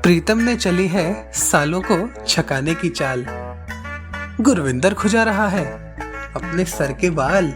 प्रीतम ने चली है सालों को छकाने की चाल। गुरविंदर खुजा रहा है अपने सर के बाल।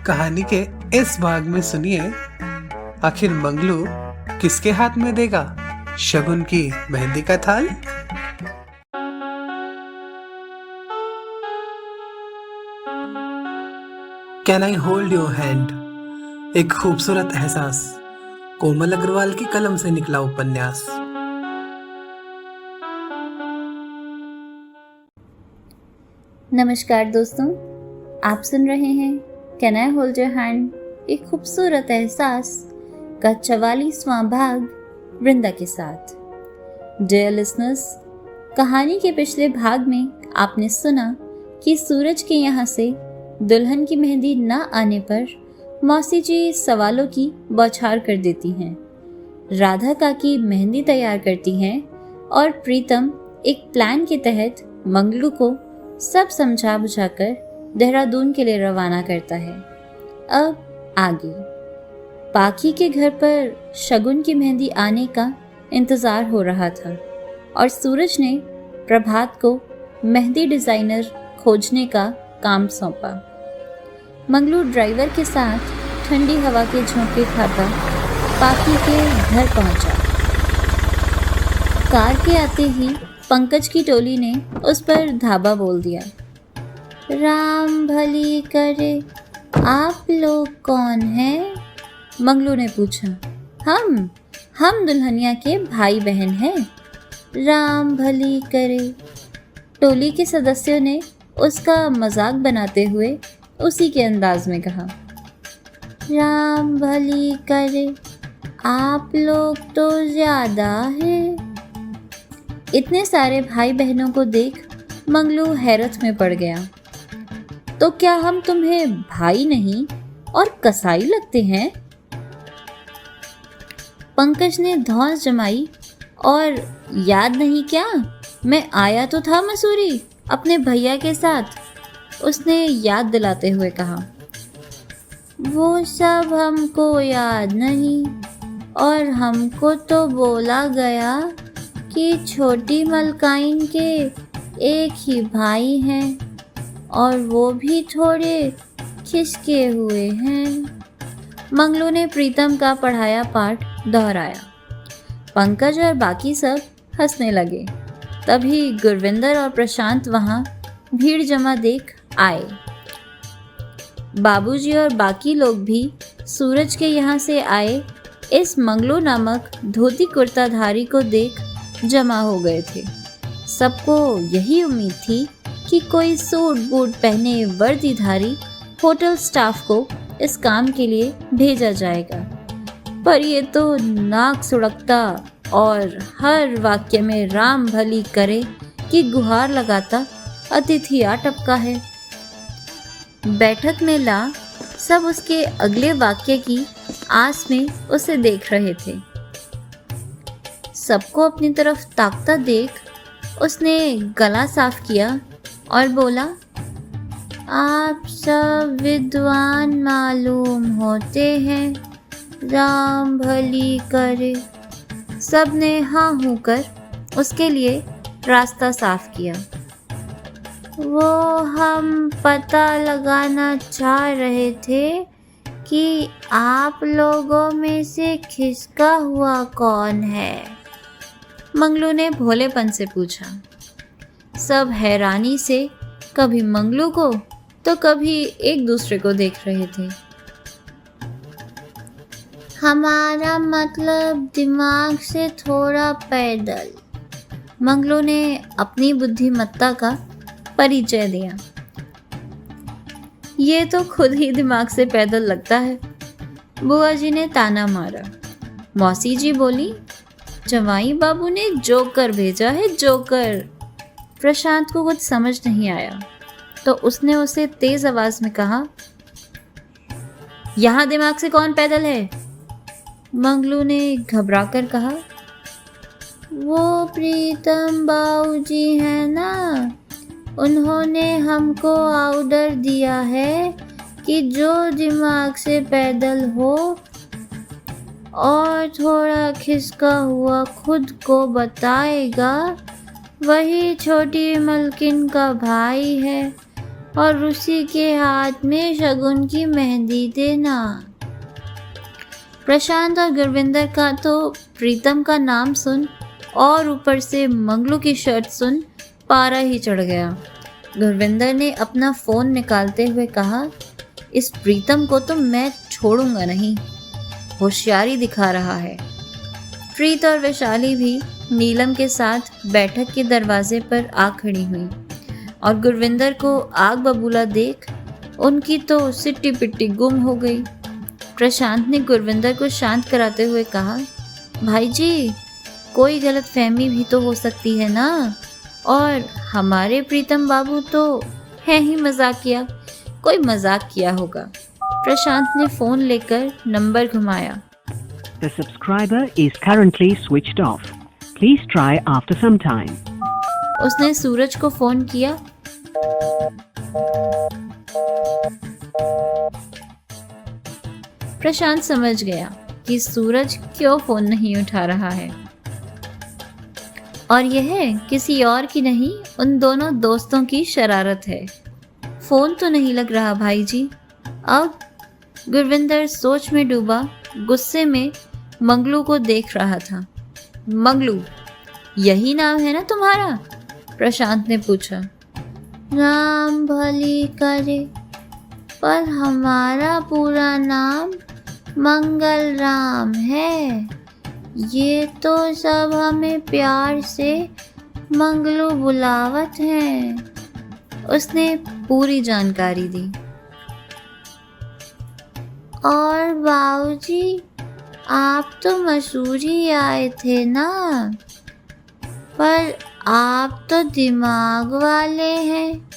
कहानी के इस भाग में सुनिए, आखिर मंगलू किसके हाथ में देगा शगुन की मेहंदी का थाल। Can I hold your hand, एक खूबसूरत एहसास, कोमल अग्रवाल की कलम से निकला उपन्यास। नमस्कार दोस्तों, आप सुन रहे हैं can I hold your hand, एक खूबसूरत एहसास का 44वां भाग वृंदा के साथ। डियर लिसनर्स, कहानी के पिछले भाग में आपने सुना कि सूरज के यहाँ से दुल्हन की मेहंदी न आने पर मौसी जी सवालों की बौछार कर देती हैं। राधा काकी मेहंदी तैयार करती हैं और प्रीतम एक प्लान के तहत मंगलू को सब समझा बुझाकर देहरादून के लिए रवाना करता है। अब आगे पाखी के घर पर शगुन की मेहंदी आने का इंतज़ार हो रहा था और सूरज ने प्रभात को मेहंदी डिज़ाइनर खोजने का काम सौंपा। मंगलू ड्राइवर के साथ ठंडी हवा के झोंके खाता पाखी के घर पहुंचा। कार के आते ही पंकज की टोली ने उस पर धाबा बोल दिया। राम भली करे, आप लोग कौन हैं? मंगलू ने पूछा। हम दुल्हनिया के भाई बहन हैं। राम भली करे, टोली के सदस्यों ने उसका मजाक बनाते हुए उसी के अंदाज में कहा। राम भली करे, आप लोग तो ज्यादा हैं। इतने सारे भाई बहनों को देख मंगलू हैरत में पड़ गया। तो क्या हम तुम्हें भाई नहीं और कसाई लगते हैं? पंकज ने धौंस जमाई और याद नहीं क्या, मैं आया तो था मसूरी अपने भैया के साथ, उसने याद दिलाते हुए कहा। वो सब हमको याद नहीं, और हमको तो बोला गया कि छोटी मलकाइन के एक ही भाई हैं और वो भी थोड़े खिसके हुए हैं। मंगलू ने प्रीतम का पढ़ाया पाठ दोहराया। पंकज और बाकी सब हंसने लगे। तभी गुरविंदर और प्रशांत वहाँ भीड़ जमा देख आए। बाबूजी और बाकी लोग भी सूरज के यहाँ से आए इस मंगलू नामक धोती कुर्ताधारी को देख जमा हो गए थे। सबको यही उम्मीद थी कि कोई सूट बूट पहने वर्दीधारी होटल स्टाफ को इस काम के लिए भेजा जाएगा, पर ये तो नाक सुड़कता और हर वाक्य में राम भली करे कि गुहार लगाता अतिथि आ टपका है। बैठक में ला सब उसके अगले वाक्य की आस में उसे देख रहे थे। सबको अपनी तरफ ताकता देख उसने गला साफ किया और बोला, आप सब विद्वान मालूम होते हैं, राम भली करे। सब ने हाँ हूँ कर उसके लिए रास्ता साफ किया। वो हम पता लगाना चाह रहे थे कि आप लोगों में से खिसका हुआ कौन है? मंगलू ने भोलेपन से पूछा। सब हैरानी से कभी मंगलू को तो कभी एक दूसरे को देख रहे थे। हमारा मतलब दिमाग से थोड़ा पैदल, मंगलू ने अपनी बुद्धिमत्ता का परिचय दिया। ये तो खुद ही दिमाग से पैदल लगता है, बुआ जी ने ताना मारा। मौसी जी बोली, जवाई बाबू ने जोकर भेजा है, जोकर। प्रशांत को कुछ समझ नहीं आया तो उसने उसे तेज आवाज में कहा, यहाँ दिमाग से कौन पैदल है? मंगलू ने घबरा कर कहा, वो प्रीतम बाबूजी है ना, उन्होंने हमको ऑर्डर दिया है कि जो दिमाग से पैदल हो और थोड़ा खिसका हुआ खुद को बताएगा वही छोटी मलकिन का भाई है और उसी के हाथ में शगुन की मेहंदी देना। प्रशांत और गुरविंदर का तो प्रीतम का नाम सुन और ऊपर से मंगलू की शर्ट सुन पारा ही चढ़ गया। गुरविंदर ने अपना फ़ोन निकालते हुए कहा, इस प्रीतम को तो मैं छोड़ूंगा नहीं, होशियारी दिखा रहा है। प्रीत और वैशाली भी नीलम के साथ बैठक के दरवाजे पर आ खड़ी हुई और गुरविंदर को आग बबूला देख उनकी तो सिट्टी पिट्टी गुम हो गई। प्रशांत ने गुरविंदर को शांत कराते हुए कहा, भाई जी, कोई गलत फहमी भी तो हो सकती है ना, और हमारे प्रीतम बाबू तो है ही मजाकिया, कोई मजाक किया होगा। प्रशांत ने फ़ोन लेकर नंबर घुमाया। The subscriber is currently switched off. Please try after some time. उसने सूरज को फ़ोन किया। प्रशांत समझ गया कि सूरज क्यों फ़ोन नहीं उठा रहा है, और यह किसी और की नहीं, उन दोनों दोस्तों की शरारत है। फ़ोन तो नहीं लग रहा भाई जी। अब गुरविंदर सोच में डूबा गुस्से में मंगलू को देख रहा था। मंगलू, यही नाम है ना तुम्हारा? प्रशांत ने पूछा। नाम भली करे, पर हमारा पूरा नाम मंगल राम है। ये तो सब हमें प्यार से मंगलू बुलावत हैं। उसने पूरी जानकारी दी। और बाबूजी, आप तो मसूरी आए थे ना, पर आप तो दिमाग वाले हैं,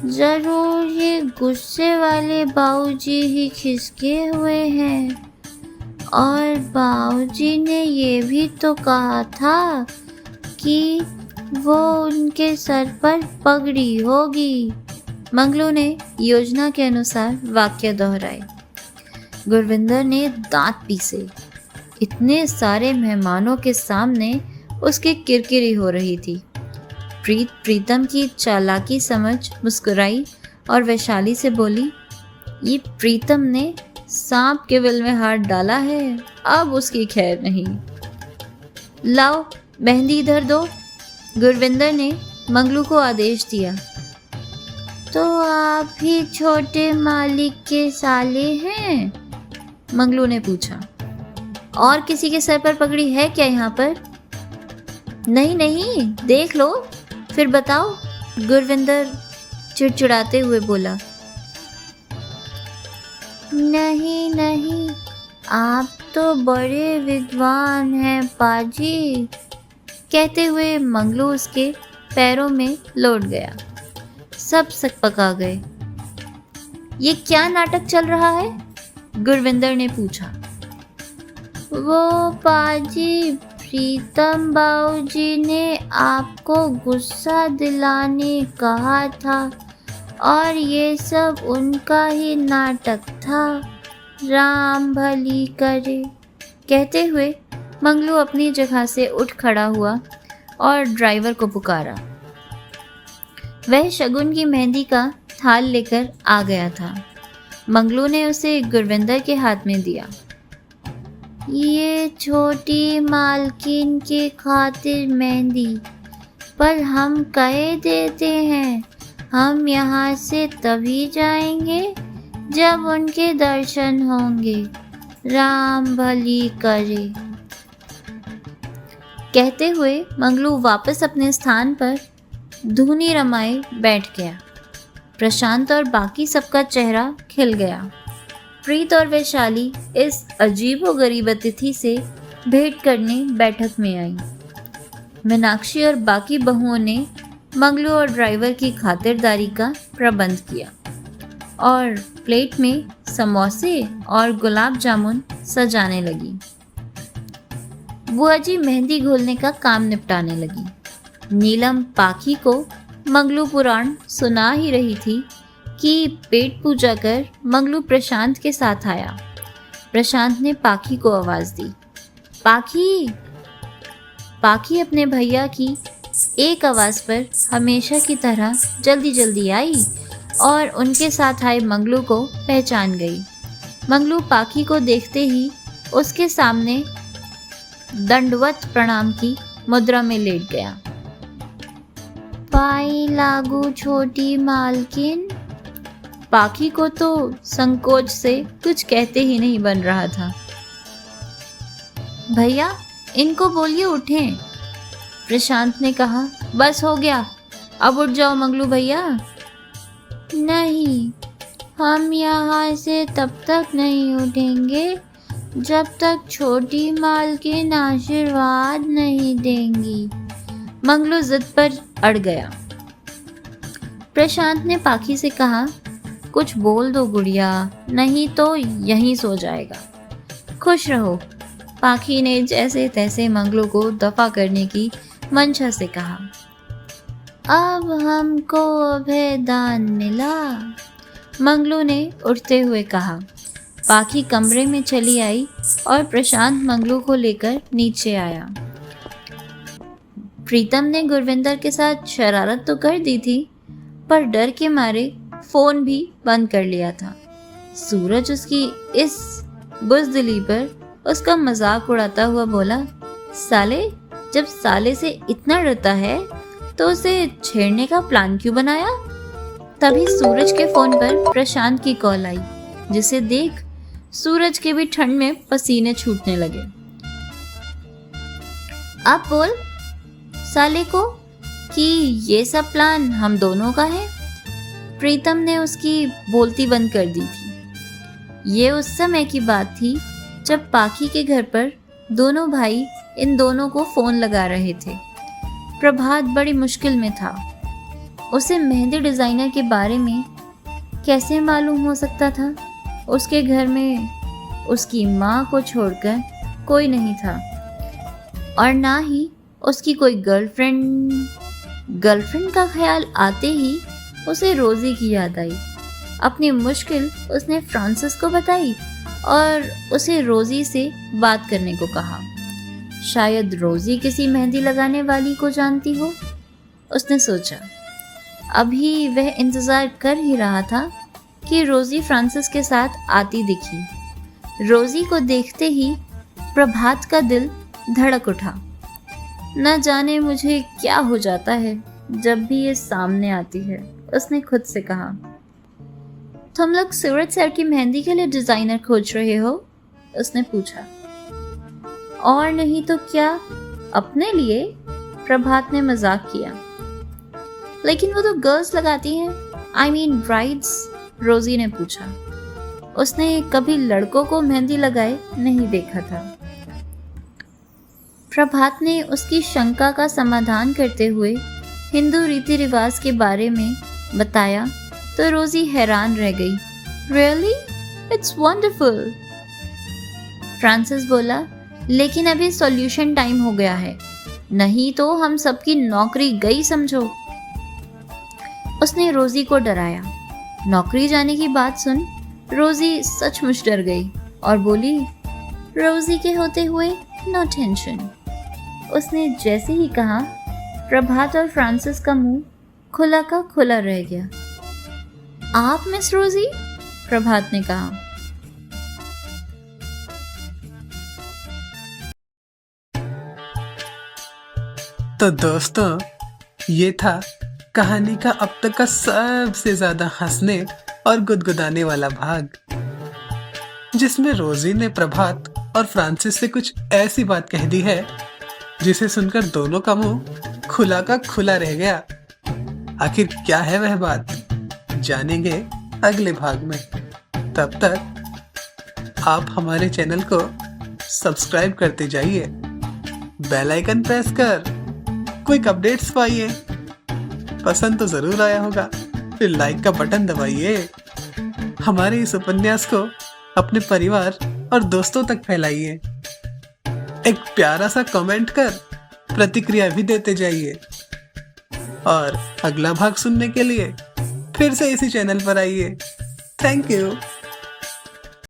जरूर ये गुस्से वाले बाबूजी ही खिसके हुए हैं। और बाबूजी ने ये भी तो कहा था कि वो उनके सर पर पगड़ी होगी। मंगलू ने योजना के अनुसार वाक्य दोहराए। गुरविंदर ने दांत पीसे। इतने सारे मेहमानों के सामने उसकी किरकिरी हो रही थी। प्रीतम की चालाकी समझ मुस्कुराई और वैशाली से बोली, ये प्रीतम ने सांप के बिल में हाथ डाला है, अब उसकी खैर नहीं। लाओ मेहंदी इधर दो, गुरविंदर ने मंगलू को आदेश दिया। तो आप ही छोटे मालिक के साले हैं? मंगलू ने पूछा। और किसी के सर पर पगड़ी है क्या यहाँ पर? नहीं नहीं, देख लो फिर बताओ, गुरविंदर चिड़चिड़ाते हुए बोला। नहीं नहीं, आप तो बड़े विद्वान हैं पाजी, कहते हुए मंगलू उसके पैरों में लौट गया। सब सकपका गए। ये क्या नाटक चल रहा है? गुरविंदर ने पूछा। वो पाजी, प्रीतम बाबूजी ने आपको गुस्सा दिलाने कहा था और ये सब उनका ही नाटक था, राम भली करे। कहते हुए मंगलू अपनी जगह से उठ खड़ा हुआ और ड्राइवर को पुकारा। वह शगुन की मेहंदी का थाल लेकर आ गया था। मंगलू ने उसे गुरविंदर के हाथ में दिया। ये छोटी मालकिन के खातिर मेहंदी, पर हम कहे देते हैं, हम यहाँ से तभी जाएंगे जब उनके दर्शन होंगे, राम भली करे। कहते हुए मंगलू वापस अपने स्थान पर धूनी रमाए बैठ गया। प्रशांत और बाकी सबका चेहरा खिल गया। प्रीत और वैशाली इस अजीबोगरीब अतिथि से भेंट करने बैठक में आई। मीनाक्षी और बाकी बहुओं ने मंगलू और ड्राइवर की खातिरदारी का प्रबंध किया और प्लेट में समोसे और गुलाब जामुन सजाने लगी। बुआ जी मेहंदी घोलने का काम निपटाने लगी। नीलम पाखी को मंगलू पुराण सुना ही रही थी कि पेट पूजा कर मंगलू प्रशांत के साथ आया। प्रशांत ने पाखी को आवाज़ दी। पाखी! पाखी अपने भैया की एक आवाज़ पर हमेशा की तरह जल्दी जल्दी आई और उनके साथ आए मंगलू को पहचान गई। मंगलू पाखी को देखते ही उसके सामने दंडवत प्रणाम की मुद्रा में लेट गया। पाई लागू छोटी मालकिन। पाखी को तो संकोच से कुछ कहते ही नहीं बन रहा था। भैया, इनको बोलिए उठें। प्रशांत ने कहा। बस हो गया, अब उठ जाओ मंगलू भैया। नहीं, हम यहाँ से तब तक नहीं उठेंगे जब तक छोटी मालकिन आशीर्वाद नहीं देंगी। मंगलू जिद पर अड़ गया। प्रशांत ने पाखी से कहा, कुछ बोल दो गुड़िया, नहीं तो यहीं सो जाएगा। खुश रहो। पाखी ने जैसे तैसे मंगलू को दफा करने की मंशा से कहा। अब हमको अभेदान मिला, मंगलू ने उठते हुए कहा। पाखी कमरे में चली आई और प्रशांत मंगलू को लेकर नीचे आया। प्रीतम ने गुरविंदर के साथ शरारत तो कर दी थी, पर डर के मारे फोन भी बंद कर लिया था। सूरज उसकी इस बुज़दिली पर उसका मजाक उड़ाता हुआ बोला, साले, जब साले से इतना डरता है तो उसे छेड़ने का प्लान क्यों बनाया? तभी सूरज के फोन पर प्रशांत की कॉल आई, जिसे देख सूरज के भी ठंड में पसीने छूटने लगे। अब बोल साले को कि ये सब प्लान हम दोनों का है। प्रीतम ने उसकी बोलती बंद कर दी थी। ये उस समय की बात थी जब पाखी के घर पर दोनों भाई इन दोनों को फोन लगा रहे थे। प्रभात बड़ी मुश्किल में था। उसे मेहंदी डिज़ाइनर के बारे में कैसे मालूम हो सकता था? उसके घर में उसकी माँ को छोड़कर कोई नहीं था और ना ही उसकी कोई गर्लफ्रेंड का ख्याल आते ही उसे रोज़ी की याद आई। अपनी मुश्किल उसने फ्रांसिस को बताई और उसे रोज़ी से बात करने को कहा। शायद रोज़ी किसी मेहंदी लगाने वाली को जानती हो, उसने सोचा। अभी वह इंतज़ार कर ही रहा था कि रोज़ी फ्रांसिस के साथ आती दिखी। रोज़ी को देखते ही प्रभात का दिल धड़क उठा। न जाने मुझे क्या हो जाता है जब भी ये सामने आती है, उसने खुद से कहा। तुम लोग सूरज सर की मेहंदी के लिए डिज़ाइनर खोज रहे हो? उसने पूछा। और नहीं तो क्या, अपने लिए? प्रभात ने मजाक किया। लेकिन वो तो गर्ल्स लगाती हैं, I mean ब्राइड्स, रोज़ी ने पूछा। उसने कभी लड़कों को मेहंदी लगाए नहीं देखा था। प्रभात ने उसकी शंका का समाधान करते हुए हिंदू रीति रिवाज के बारे में बताया तो रोज़ी हैरान रह गई। Really? It's wonderful. फ्रांसिस बोला, लेकिन अभी सॉल्यूशन टाइम हो गया है, नहीं तो हम सबकी नौकरी गई समझो। उसने रोज़ी को डराया। नौकरी जाने की बात सुन रोज़ी सचमुच डर गई और बोली, रोज़ी के होते हुए नो टेंशन। उसने जैसे ही कहा, प्रभात और फ्रांसिस का मुंह खुला का खुला रह गया। आप मिस रोज़ी? प्रभात ने कहा। तो दोस्तों, ये था कहानी का अब तक का सबसे ज्यादा हंसने और गुदगुदाने वाला भाग, जिसमें रोज़ी ने प्रभात और फ्रांसिस से कुछ ऐसी बात कह दी है जिसे सुनकर दोनों का मुंह खुला का खुला रह गया। आखिर क्या है वह बात, जानेंगे अगले भाग में। तब तक आप हमारे चैनल को सब्सक्राइब करते जाइए, बेल आइकन प्रेस कर क्विक अपडेट्स पाइए। पसंद तो जरूर आया होगा, फिर लाइक का बटन दबाइए। हमारे इस उपन्यास को अपने परिवार और दोस्तों तक फैलाइए। एक प्यारा सा कमेंट कर प्रतिक्रिया भी देते जाइए। और अगला भाग सुनने के लिए फिर से इसी चैनल पर आइए। Thank you.